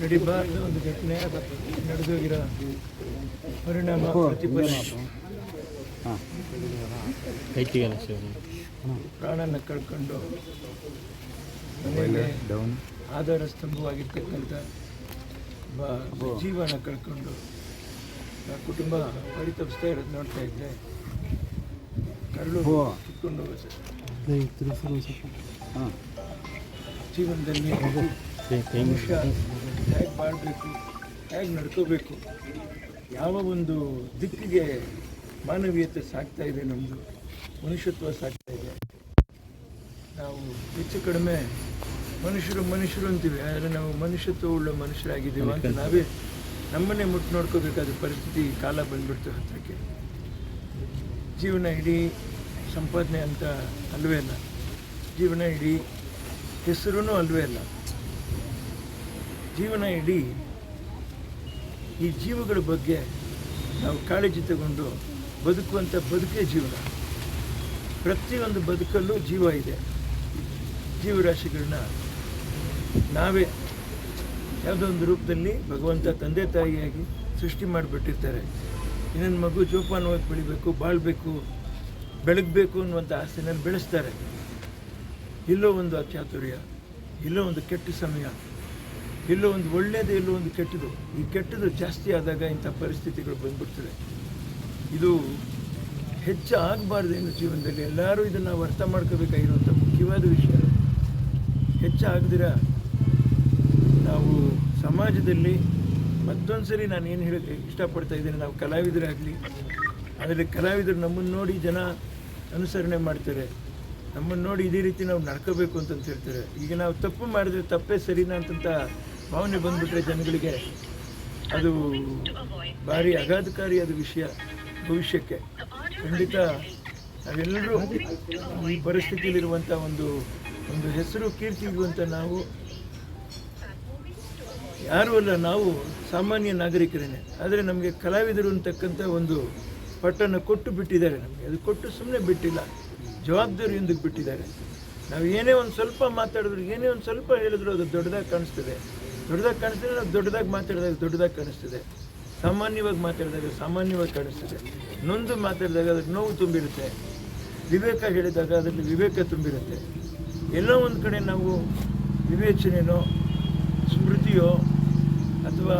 ನಡಿಬಾರ್ದು ಒಂದು ಘಟನೆ ನಡೆದೋಗಿರೋ ಪರಿಣಾಮ ಪ್ರತಿಫಲ ಪ್ರಾಣನ ಕಳ್ಕೊಂಡು ಆಧಾರ ಸ್ತಂಭವಾಗಿರ್ತಕ್ಕಂಥ ಜೀವನ ಕಳ್ಕೊಂಡು ಕುಟುಂಬ ಪರಿತಪಿಸ್ತಾ ಇರೋದು ನೋಡ್ತಾ ಇದ್ದೆ ಕರಳು ಕಿತ್ಕೊಂಡು ಹೋಗುತ್ತೆ. ಜೀವನದಲ್ಲಿ ಮನುಷ್ಯ ಹೇಗೆ ಬಾಳಬೇಕು, ಹೇಗೆ ನಡ್ಕೋಬೇಕು, ಯಾವ ಒಂದು ದಿಕ್ಕಿಗೆ ಮಾನವೀಯತೆ ಸಾಗ್ತಾ ಇದೆ, ನಮ್ಮದು ಮನುಷ್ಯತ್ವ ಸಾಗ್ತಾ ಇದೆ. ನಾವು ಹೆಚ್ಚು ಕಡಿಮೆ ಮನುಷ್ಯರು ಅಂತೀವಿ, ಆದರೆ ನಾವು ಮನುಷ್ಯತ್ವ ಉಳ್ಳ ಮನುಷ್ಯರಾಗಿದ್ದೀವಿ ಅಂತ ನಾವೇ ನಮ್ಮನ್ನೇ ಮುಟ್ಟು ನೋಡ್ಕೋಬೇಕಾದ ಪರಿಸ್ಥಿತಿ ಕಾಲ ಬಂದ್ಬಿಡ್ತು ಹತ್ತಿರಕ್ಕೆ. ಜೀವನ ಇಡೀ ಸಂಪಾದನೆ ಅಂತ ಅಲ್ವೇ ಅಲ್ಲ, ಜೀವನ ಇಡೀ ಹೆಸರೂ ಅಲ್ವೇ ಅಲ್ಲ. ಜೀವನ ಇಡೀ ಈ ಜೀವಗಳ ಬಗ್ಗೆ ನಾವು ಕಾಳಜಿ ತಗೊಂಡು ಬದುಕುವಂಥ ಬದುಕೇ ಜೀವನ. ಪ್ರತಿಯೊಂದು ಬದುಕಲ್ಲೂ ಜೀವ ಇದೆ. ಜೀವರಾಶಿಗಳನ್ನ ನಾವೇ ಯಾವುದೋ ಒಂದು ರೂಪದಲ್ಲಿ ಭಗವಂತ ತಂದೆ ತಾಯಿಯಾಗಿ ಸೃಷ್ಟಿ ಮಾಡಿಬಿಟ್ಟಿರ್ತಾರೆ. ಇನ್ನೊಂದು ಮಗು ಜೋಪಾನವಾಗಿ ಬೆಳಿಬೇಕು, ಬಾಳಬೇಕು, ಬೆಳಗಬೇಕು ಅನ್ನುವಂಥ ಆಸೆನಲ್ಲಿ ಬೆಳೆಸ್ತಾರೆ. ಎಲ್ಲೋ ಒಂದು ಅಚಾತುರ್ಯ, ಎಲ್ಲೋ ಒಂದು ಕೆಟ್ಟ ಸಮಯ, ಎಲ್ಲೋ ಒಂದು ಒಳ್ಳೆಯದು, ಎಲ್ಲೋ ಒಂದು ಕೆಟ್ಟದು. ಈ ಕೆಟ್ಟದು ಜಾಸ್ತಿ ಆದಾಗ ಇಂಥ ಪರಿಸ್ಥಿತಿಗಳು ಬಂದ್ಬಿಡ್ತದೆ. ಇದು ಹೆಚ್ಚು ಆಗಬಾರ್ದೇನು ಜೀವನದಲ್ಲಿ. ಎಲ್ಲರೂ ಇದನ್ನು ನಾವು ಅರ್ಥ ಮಾಡ್ಕೋಬೇಕಾಗಿರುವಂಥ ಮುಖ್ಯವಾದ ವಿಷಯ. ಹೆಚ್ಚಾಗದಿರ ನಾವು ಸಮಾಜದಲ್ಲಿ ಮತ್ತೊಂದು ಸರಿ ನಾನು ಏನು ಹೇಳೋಕ್ಕೆ ಇಷ್ಟಪಡ್ತಾ ಇದ್ದೀನಿ, ನಾವು ಕಲಾವಿದರಾಗಲಿ, ಅದರಲ್ಲಿ ಕಲಾವಿದರು ನಮ್ಮನ್ನು ನೋಡಿ ಜನ ಅನುಸರಣೆ ಮಾಡ್ತಾರೆ, ನಮ್ಮನ್ನು ನೋಡಿ ಇದೇ ರೀತಿ ನಾವು ನಡ್ಕೋಬೇಕು ಅಂತಂತ ಹೇಳ್ತಾರೆ. ಈಗ ನಾವು ತಪ್ಪು ಮಾಡಿದ್ರೆ ತಪ್ಪೇ ಸರಿನಾ ಅಂತಂತ ಭಾವನೆ ಬಂದುಬಿಟ್ರೆ ಜನಗಳಿಗೆ ಅದು ಭಾರಿ ಆಘಾತಕಾರಿಯಾದ ವಿಷಯ. ಭವಿಷ್ಯಕ್ಕೆ ಖಂಡಿತ ನಾವೆಲ್ಲರೂ ಈ ಪರಿಸ್ಥಿತಿಯಲ್ಲಿರುವಂಥ ಒಂದು ಹೆಸರು ಕೀರ್ತಿ ಇರುವಂಥ ನಾವು ಯಾರೂ ಅಲ್ಲ, ನಾವು ಸಾಮಾನ್ಯ ನಾಗರಿಕರೇ. ಆದರೆ ನಮಗೆ ಕಲಾವಿದರು ಅಂತಕ್ಕಂಥ ಒಂದು ಪಟ್ಟನ್ನು ಕೊಟ್ಟು ಬಿಟ್ಟಿದ್ದಾರೆ. ನಮಗೆ ಅದು ಕೊಟ್ಟು ಸುಮ್ಮನೆ ಬಿಟ್ಟಿಲ್ಲ, ಜವಾಬ್ದಾರಿಯೊಂದಿಗೆ ಬಿಟ್ಟಿದ್ದಾರೆ. ನಾವು ಏನೇ ಒಂದು ಸ್ವಲ್ಪ ಮಾತಾಡಿದ್ರು, ಏನೇ ಒಂದು ಸ್ವಲ್ಪ ಹೇಳಿದ್ರು ಅದು ದೊಡ್ಡದಾಗಿ ಕಾಣಿಸ್ತದೆ. ನಾವು ದೊಡ್ಡದಾಗಿ ಮಾತಾಡಿದಾಗ ದೊಡ್ಡದಾಗಿ ಕಾಣಿಸ್ತದೆ, ಸಾಮಾನ್ಯವಾಗಿ ಮಾತಾಡಿದಾಗ ಸಾಮಾನ್ಯವಾಗಿ ಕಾಣಿಸ್ತದೆ, ನೊಂದು ಮಾತಾಡಿದಾಗ ಅದಕ್ಕೆ ನೋವು ತುಂಬಿರುತ್ತೆ, ವಿವೇಕ ಹೇಳಿದಾಗ ಅದರಲ್ಲಿ ವಿವೇಕ ತುಂಬಿರುತ್ತೆ. ಎಲ್ಲೋ ಒಂದು ಕಡೆ ನಾವು ವಿವೇಚನೆಯೋ ಸ್ಮೃತಿಯೋ ಅಥವಾ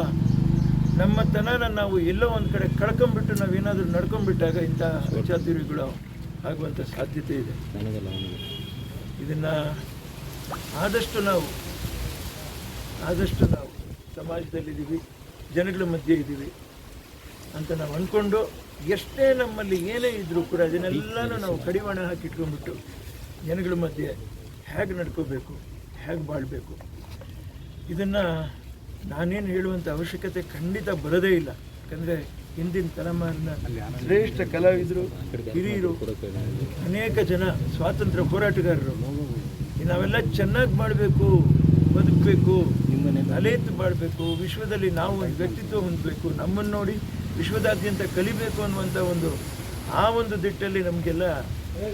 ನಮ್ಮ ತನನ ನಾವು ಎಲ್ಲೋ ಒಂದು ಕಡೆ ಕಳ್ಕೊಂಬಿಟ್ಟು ನಾವೇನಾದರೂ ನಡ್ಕೊಂಡ್ಬಿಟ್ಟಾಗ ಇಂಥ ಅಚಾತುರ್ಯಗಳು ಆಗುವಂಥ ಸಾಧ್ಯತೆ ಇದೆ. ಇದನ್ನು ಆದಷ್ಟು ನಾವು ಸಮಾಜದಲ್ಲಿದ್ದೀವಿ, ಜನಗಳ ಮಧ್ಯೆ ಇದ್ದೀವಿ ಅಂತ ನಾವು ಅಂದ್ಕೊಂಡು ಎಷ್ಟೇ ನಮ್ಮಲ್ಲಿ ಏನೇ ಇದ್ದರೂ ಕೂಡ ಅದನ್ನೆಲ್ಲನೂ ನಾವು ಕಡಿವಾಣ ಹಾಕಿಟ್ಕೊಂಡ್ಬಿಟ್ಟು ಜನಗಳ ಮಧ್ಯೆ ಹೇಗೆ ನಡ್ಕೋಬೇಕು, ಹೇಗೆ ಬಾಳಬೇಕು, ಇದನ್ನು ನಾನೇನು ಹೇಳುವಂಥ ಅವಶ್ಯಕತೆ ಖಂಡಿತ ಬರೋದೇ ಇಲ್ಲ. ಯಾಕಂದರೆ ಹಿಂದಿನ ತಲೆಮಾರಿನ ಶ್ರೇಷ್ಠ ಕಲಾವಿದರು, ಹಿರಿಯರು, ಅನೇಕ ಜನ ಸ್ವಾತಂತ್ರ್ಯ ಹೋರಾಟಗಾರರು ನಾವೆಲ್ಲ ಚೆನ್ನಾಗಿ ಮಾಡಬೇಕು, ಬದುಕಬೇಕು, ತಲೆ ಎತ್ತು ಮಾಡಬೇಕು, ವಿಶ್ವದಲ್ಲಿ ನಾವು ವ್ಯಕ್ತಿತ್ವ ಹೊಂದಬೇಕು, ನಮ್ಮನ್ನು ನೋಡಿ ವಿಶ್ವದಾದ್ಯಂತ ಕಲಿಬೇಕು ಅನ್ನುವಂಥ ಒಂದು ದಿಟ್ಟಲ್ಲಿ ನಮಗೆಲ್ಲ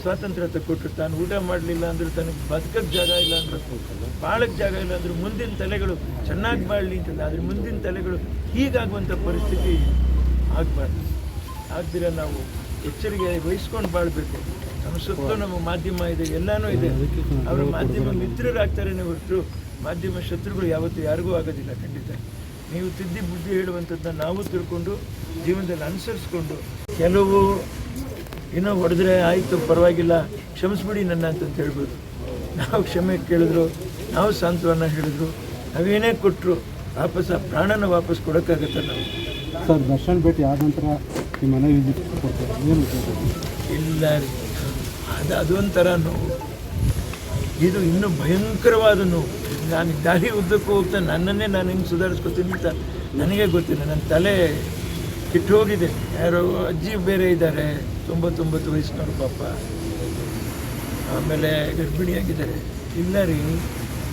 ಸ್ವಾತಂತ್ರ್ಯ ತಗೊಟ್ರು. ತಾನು ಊಟ ಮಾಡಲಿಲ್ಲ ಅಂದ್ರೆ, ತನಗೆ ಬದುಕಕ್ಕೆ ಜಾಗ ಇಲ್ಲ ಅಂದ್ರೆ, ಬಾಳಕ್ಕೆ ಜಾಗ ಇಲ್ಲ ಅಂದ್ರೆ ಮುಂದಿನ ತಲೆಗಳು ಚೆನ್ನಾಗಿ ಬಾಳಲಿ ಅಂತಂದ. ಆದರೆ ಮುಂದಿನ ತಲೆಗಳು ಹೀಗಾಗುವಂಥ ಪರಿಸ್ಥಿತಿ ಆಗಬಾರ್ದು. ಆಗ್ದಿರ ನಾವು ಎಚ್ಚರಿಕೆ ವಹಿಸ್ಕೊಂಡು ಬಾಳಬೇಕು. ನಮ್ಮ ಸುತ್ತಲೂ ನಮ್ಮ ಮಾಧ್ಯಮ ಇದೆ, ಎಲ್ಲನೂ ಇದೆ. ಅವರು ಮಾಧ್ಯಮ ಮಿತ್ರರಾಗ್ತಾರೇನೆ ಹೊರತು ಮಾಧ್ಯಮ ಶತ್ರುಗಳು ಯಾವತ್ತೂ ಯಾರಿಗೂ ಆಗೋದಿಲ್ಲ. ಖಂಡಿತ ನೀವು ತಿದ್ದಿ ಬುದ್ಧಿ ಹೇಳುವಂಥದ್ದನ್ನ ನಾವು ತಿಳ್ಕೊಂಡು ಜೀವನದಲ್ಲಿ ಅನುಸರಿಸ್ಕೊಂಡು, ಕೆಲವು ಏನೋ ಹೊಡೆದ್ರೆ ಆಯಿತು ಪರವಾಗಿಲ್ಲ ಕ್ಷಮಿಸ್ಬಿಡಿ ನನ್ನ ಅಂತಂತ ಹೇಳ್ಬೋದು. ನಾವು ಕ್ಷಮೆ ಕೇಳಿದ್ರು, ನಾವು ಸಾಂತ್ವನ ಹೇಳಿದ್ರು, ನಾವೇನೇ ಕೊಟ್ಟರು ವಾಪಸ್ ಆ ಪ್ರಾಣನ ವಾಪಸ್ ಕೊಡೋಕ್ಕಾಗತ್ತೆ ನಾವು. ಸರ್, ದರ್ಶನ್ ಭೇಟಿ ಆದ ನಂತರ ನಿಮ್ಮ ಮನೆ ಇಲ್ಲ ರೀ, ಅದೊಂಥರ ನೋವು. ಇದು ಇನ್ನೂ ಭಯಂಕರವಾದ ನೋವು. ನಾನು ದಾರಿ ಉದ್ದಕ್ಕೂ ಹೋಗ್ತಾ ನನ್ನನ್ನೇ ನಾನು ಹಿಂಗೆ ಸುಧಾರಿಸ್ಕೊತೀನಿ ಅಂತ ನನಗೆ ಗೊತ್ತಿಲ್ಲ. ನನ್ನ ತಲೆ ಕಿಟ್ಟು ಹೋಗಿದೆ. ಯಾರೋ ಅಜ್ಜಿ ಬೇರೆ ಇದ್ದಾರೆ, 99 ವಯಸ್ಸಿನವ್ರು ಪಾಪ, ಆಮೇಲೆ ಗರ್ಭಿಣಿಯಾಗಿದ್ದಾರೆ. ಇಲ್ಲ ರೀ,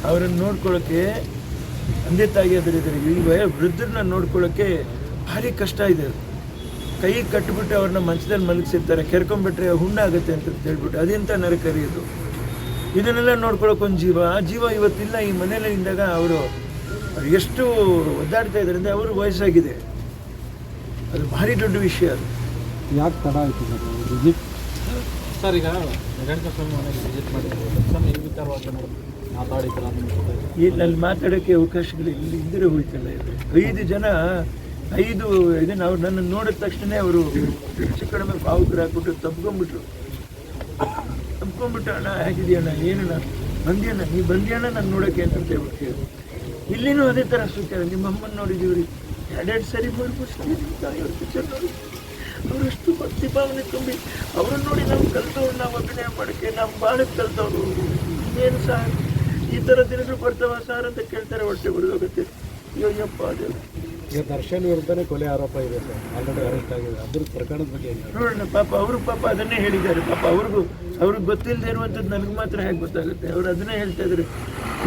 ಅವರನ್ನು ನೋಡ್ಕೊಳ್ಳೋಕ್ಕೆ ತಂದೆ ತಾಯಿ ಅದರಿದ್ದಾರೆ. ಈ ವೃದ್ಧರನ್ನ ನೋಡ್ಕೊಳ್ಳೋಕ್ಕೆ ಭಾರಿ ಕಷ್ಟ ಇದೆ. ಕೈ ಕಟ್ಟಿಬಿಟ್ಟು ಅವ್ರನ್ನ ಮಂಚದಲ್ಲಿ ಮಲಗಿಸಿರ್ತಾರೆ, ಕೆರ್ಕೊಂಡ್ಬಿಟ್ರೆ ಹುಣ್ಣಾಗುತ್ತೆ ಅಂತ ಹೇಳ್ಬಿಟ್ಟು ಅದೆಂಥ ನರಕರಿಯೋದು. ಇದನ್ನೆಲ್ಲ ನೋಡ್ಕೊಳ್ಳೋಕೆ ಒಂದು ಜೀವ, ಆ ಜೀವ ಇವತ್ತಿಲ್ಲ ಈ ಮನೆಯಲ್ಲಿ ಇದ್ದಾಗ ಅವರು ಅವ್ರು ಎಷ್ಟು ಒದ್ದಾಡ್ತಾ ಇದ್ದಾರೆ ಅಂದರೆ ಅವ್ರಿಗೆ ವಯಸ್ಸಾಗಿದೆ. ಅದು ಭಾರಿ ದೊಡ್ಡ ವಿಷಯ. ಅದು ಯಾಕೆ ತಡ ಆಯಿತು ಸರ್ ವಿಸಿಟ್? ಸರ್ ಈಗ ರೇಣುಕಾ ಸ್ವಾಮಿ ಮನೆಗೆ ವಿಸಿಟ್ ಮಾಡಿದ್ರು ಸ್ವಾಮಿ ಈ ವಿಚಾರವಾಗಿ ಮಾತಾಡಿದ್ದಲ್ಲ ಇಲ್ಲಿ ಮಾತಾಡೋಕ್ಕೆ ಅವಕಾಶಗಳು ಇಲ್ಲಿ ಇದ್ದರೆ ಹೋಯ್ತಲ್ಲ. ಇದು 5 ಜನ 5 ಇದನ್ನು ಅವ್ರು ನನ್ನನ್ನು ನೋಡಿದ ತಕ್ಷಣ ಅವರು ಹೆಚ್ಚು ಕಡಿಮೆ ಭಾವುಕರು ಹಾಕ್ಬಿಟ್ಟು ತಪ್ಕೊಂಡ್ಬಿಟ್ರು. ಅಣ್ಣ ಹೇಗಿದೆಯಣ್ಣ, ಏನಣ್ಣ, ಬಂದ್ಯಣ್ಣ, ನೀ ಬಂದ್ಯಣ್ಣ ನಾನು ನೋಡೋಕ್ಕೆ ಅಂತ ಹೇಳ್ಬಿಟ್ಟು ಇಲ್ಲಿನೂ ಅದೇ ಥರ ಸುತ್ತಾರ. ನಿಮ್ಮ ಅಮ್ಮನ ನೋಡಿದ್ದೀವ್ರಿ 2 ಸರಿ ಬರ್ಬಿಡ್ತೀವಿ ತಾಯಿಯವ್ರ ಪಿಕ್ಚರ್ ನೋಡಿ. ಅವರಷ್ಟು ಭಕ್ತಿ ಭಾವನೆ ತುಂಬಿ ಅವ್ರನ್ನ ನೋಡಿ ನಾವು ಕಲ್ತವ್ರು, ನಾವು ಅಭಿನಯ ಮಾಡೋಕ್ಕೆ ನಾವು ಬಾಳಕ್ಕೆ ಕಲ್ತವ್ರು. ಏನು ಸಾರ್ ಈ ಥರ ದಿನಗಳು ಬರ್ತಾವ ಸಾರ್ ಅಂತ ಕೇಳ್ತಾರೆ, ಹೊಟ್ಟೆ ಬರೋಗುತ್ತೆ. ಅಯ್ಯಪ್ಪ ಅದು ಈಗ ದರ್ಶನ್ ವಿರುದ್ಧನೇ ಕೊಲೆ ಆರೋಪ ಇದೆ ಸರ್, ಆಲ್ರೆಡಿ ಅರೆಸ್ಟ್ ಆಗಿದೆ. ಅದ್ರ ಪ್ರಕರಣದ ಬಗ್ಗೆ ನೋಡೋಣ. ಪಾಪ ಅದನ್ನೇ ಹೇಳಿದ್ದಾರೆ. ಪಾಪ ಅವ್ರಿಗೆ ಗೊತ್ತಿಲ್ಲದೆ ಇರುವಂಥದ್ದು ನನಗೆ ಮಾತ್ರ ಹೇಗೆ ಗೊತ್ತಾಗುತ್ತೆ? ಅವ್ರು ಅದನ್ನೇ ಹೇಳ್ತಾ ಇದ್ದಾರೆ.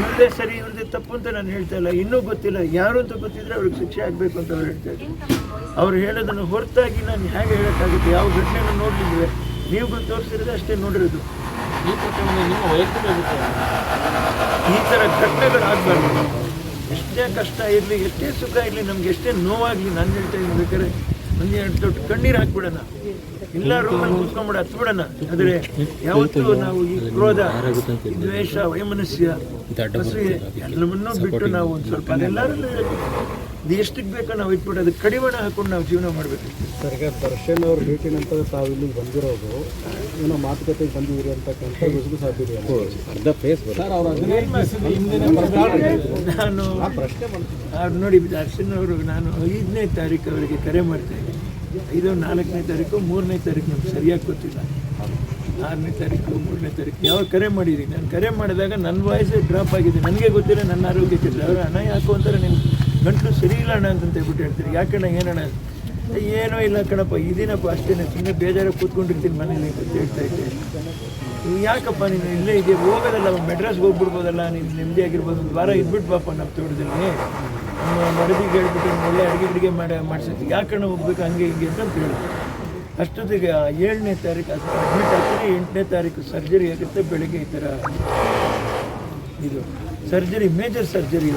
ಇವ್ರದೇ ಸರಿ ಇವ್ರದೇ ತಪ್ಪು ಅಂತ ನಾನು ಹೇಳ್ತಾ ಇಲ್ಲ. ಇನ್ನೂ ಗೊತ್ತಿಲ್ಲ ಯಾರು ಅಂತ ಗೊತ್ತಿದ್ರೆ ಅವ್ರಿಗೆ ಶಿಕ್ಷೆ ಆಗಬೇಕು ಅಂತ ಅವ್ರು ಹೇಳ್ತಾ ಇದ್ದಾರೆ. ಅವ್ರು ಹೇಳೋದನ್ನು ಹೊರತಾಗಿ ನಾನು ಹೇಗೆ ಹೇಳೋಕ್ಕಾಗುತ್ತೆ? ಯಾವ ಘಟನೆಯನ್ನು ನೋಡಲಿಲ್ವೇ? ನೀವು ತೋರಿಸಿರೋದು ಅಷ್ಟೇ ನೋಡಿರೋದು. ಈ ಪ್ರಕರಣ ನಿಮ್ಮ ವೈಯಕ್ತಿಕ ಅಭಿಪ್ರಾಯ? ಈ ಥರ ಘಟನೆಗಳಾಗಬಾರ್ದು. ಎಷ್ಟೇ ಕಷ್ಟ ಇರಲಿ, ಎಷ್ಟೇ ಸುಖ ಇರಲಿ, ನಮ್ಗೆ ಎಷ್ಟೇ ನೋವಾಗಲಿ, ನಾನು ಹೇಳ್ತಾ ಇದ್ದೀನಿ, ಬೇಕಾದ್ರೆ ಒಂದು 2 ದೊಡ್ಡ ಕಣ್ಣೀರು ಹಾಕ್ಬಿಡೋಣ, ಇಲ್ಲ ರೂಮಲ್ಲಿ ಕೂತ್ಕೊಂಡ್ಬಿಡ ಹತ್ಬಿಡೋಣ. ಆದರೆ ಯಾವತ್ತೂ ನಾವು ಈ ಕ್ರೋಧ, ಈ ದ್ವೇಷ, ವೈಮನಸ್ಯ, ಅಸೂಯೆ ಎಲ್ಲವನ್ನೂ ಬಿಟ್ಟು ನಾವು ಒಂದು ಸ್ವಲ್ಪ ಅದೆಲ್ಲರಲ್ಲೂ ಇದು ಎಷ್ಟಕ್ಕೆ ಬೇಕೋ ನಾವು ಇಟ್ಬಿಟ್ಟು ಅದಕ್ಕೆ ಕಡಿವಾಣ ಹಾಕೊಂಡು ನಾವು ಜೀವನ ಮಾಡಬೇಕು. ಸರ್, ಈಗ ದರ್ಶನ್ ಅವ್ರ ಭೇಟಿ ನಂತರ ತಾವು ಇಲ್ಲಿಗೆ ಬಂದಿರೋದು ಏನೋ ಮಾತುಕತೆಗೆ ಬಂದಿದ್ದೀರಿ ಅಂತಕ್ಕಂಥ ವಿಷಯ ಸಾಧ್ಯತೆ ಅರ್ಧ ಫೇಸ್ ಸರ್ ಅವ್ರು ನಾನು ಅವ್ರು ನೋಡಿ ದರ್ಶನ್ ಅವರು, ನಾನು 5ನೇ ತಾರೀಕು ಅವರಿಗೆ ಕರೆ ಮಾಡ್ತಾ ಇದ್ದೀನಿ. 5, 4ನೇ ತಾರೀಕು, 3ನೇ ತಾರೀಕು ನಮ್ಗೆ ಸರಿಯಾಗಿ ಗೊತ್ತಿಲ್ಲ. 6ನೇ ತಾರೀಕು, 3ನೇ ತಾರೀಕು ಯಾವಾಗ ಕರೆ ಮಾಡಿದ್ದೀನಿ. ನಾನು ಕರೆ ಮಾಡಿದಾಗ ನನ್ನ ವಾಯ್ಸೇ ಡ್ರಾಪ್ ಆಗಿದೆ. ನನಗೆ ಗೊತ್ತಿಲ್ಲ ನನ್ನ ಆರೋಗ್ಯಕ್ಕಿಲ್ಲ. ಅವರು ಹಣ ಯಾಕೋ ಅಂತಾರೆ, ನಿನ್ನ ಗಂಟಲು ಸರಿ ಇಲ್ಲ ಅಣ್ಣ ಅಂತ ಹೇಳ್ಬಿಟ್ಟು ಹೇಳ್ತೀರಿ. ಯಾಕಣ್ಣ ಏನಣ್ಣ? ಏನೋ ಇಲ್ಲ ಕಣಪ್ಪ, ಇದೀನಪ್ಪ ಅಷ್ಟೇ, ಸುಮ್ಮನೆ ಬೇಜಾರಾಗಿ ಕೂತ್ಕೊಂಡಿರ್ತೀನಿ ಮನೇಲಿ ಅಂತ ಹೇಳ್ತಾ ಇದ್ದೆ. ನೀವು ಯಾಕಪ್ಪ ನೀನು ಇಲ್ಲೇ ಇದೆಯಾ, ಹೋಗೋದಲ್ಲ, ಮೆಡ್ರಾಸ್ಗೆ ಹೋಗ್ಬಿಡ್ಬೋದಲ್ಲ, ನೀನು ನೆಮ್ಮದಿಯಾಗಿರ್ಬೋದು, 1 ವಾರ ಇದ್ಬಿಟ್ಟು ಪಾಪ ನಮ್ಮ ತೋಟದಲ್ಲಿ ನಮ್ಮ ಮಡದಿಗೆ ಹೇಳ್ಬಿಟ್ಟು ಒಳ್ಳೆ ಅಡುಗೆ ಮಾಡಿಸಿದ್ವಿ, ಯಾಕಣ್ಣ ಹೋಗ್ಬೇಕು ಹಂಗೆ ಹಿಂಗೆ ಅಂತ ಹೇಳಿದ್ರು. ಅಷ್ಟೊತ್ತಿಗೆ 7ನೇ ತಾರೀಕು ಅಡ್ಮಿಟ್ ಆಗ್ತೀನಿ. 8ನೇ ತಾರೀಕು ಸರ್ಜರಿ ಆಗುತ್ತೆ. ಬೆಳಗ್ಗೆ ಈ ಥರ ಇದು ಸರ್ಜರಿ, ಮೇಜರ್ ಸರ್ಜರಿ.